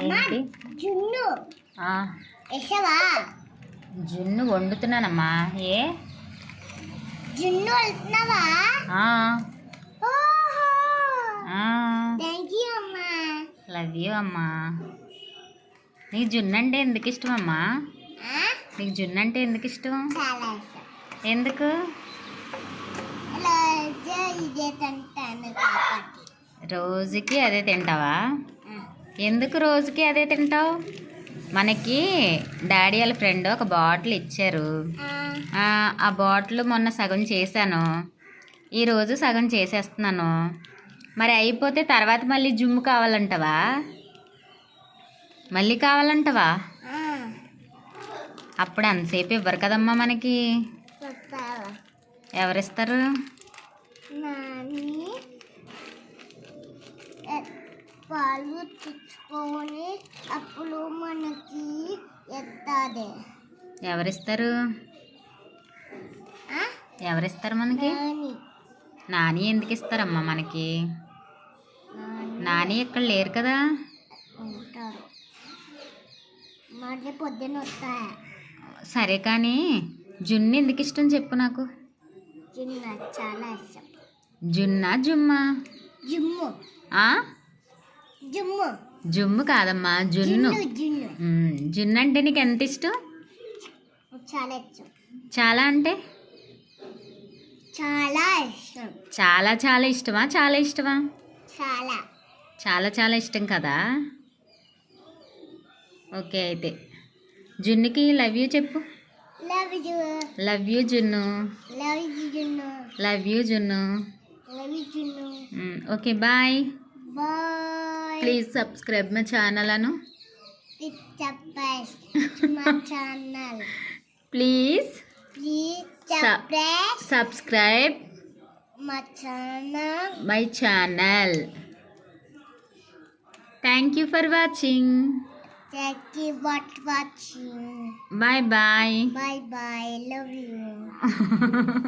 ఏంటి జున్ను ఆ, వేసావా? జున్ను వండుతున్నానమ్మా. ఏ జున్ను వెళ్తున్నావా? ఆ, ఓహో, ఆ, థ్యాంక్ యూ అమ్మా. లవ్ యూ అమ్మా. నీకు జున్ను అంటే ఎందుకు ఇష్టం అమ్మా? ఆ? నీకు జున్ను అంటే ఎందుకు ఇష్టం? చాలా ఇష్టం. ఎందుకు? రోజు ఇదే తింటాను కాబట్టి. రోజుకి అదే తింటావా? ఆ. ఎందుకు రోజుకి అదే తింటావు? మనకి డాడీ వాళ్ళ ఫ్రెండ్ ఒక బాటిల్ ఇచ్చారు. ఆ. ఆ బాటిల్ మొన్న సగం చేశాను, ఈరోజు సగం చేసేస్తున్నాను. మరి అయిపోతే తర్వాత మళ్ళీ జుమ్ము కావాలంటావా? మళ్ళీ కావాలంటావా? ఆ. అప్పుడు అంతసేపు ఇవ్వరు కదమ్మా మనకి. చెప్తావా? ఎవరిస్తారు? నాని పాలు తెచ్చుకొని అప్పుడు మనకి ఎత్తాది. ఎవరిస్తారు? ఆ? ఎవరిస్తారు మనకి? నాని. నాని ఎందుకు ఇస్తారమ్మా మనకి? నాని నాని ఇక్కడ లేరు కదా. ఉంటారు. మళ్ళీ పొద్దున్న వస్తాయా? సరే కానీ జున్ను ఎందుకు ఇష్టం చెప్పు నాకు. చిన్న చాలా ఇష్టం. జున్నా జుమ్మా? జుమ్ము ఆ? జుమ్ము జుమ్ము కాదమ్మా, జున్ను. జున్ను జున్ను అంటే నీకు ఎంత ఇష్టం? చాలా ఇష్టం. చాలా అంటే చాలా ఇష్టం. చాలా చాలా ఇష్టమా? చాలా ఇష్టమా? చాలా. చాలా చాలా ఇష్టం కదా. ఓకే అయితే జున్నుకి లవ్ యూ చెప్పు. Love you. Love you Junnu. Love you Junnu. Love you Junnu. Love you Junnu. Okay bye. Bye. Please subscribe my channel అను. మా ఛానల్ ప్లీజ్ ప్లీజ్ సబ్స్క్రైబ్ మా channel. My channel. Thank you for watching. Thank you for watching. Bye bye. Bye bye. Love you.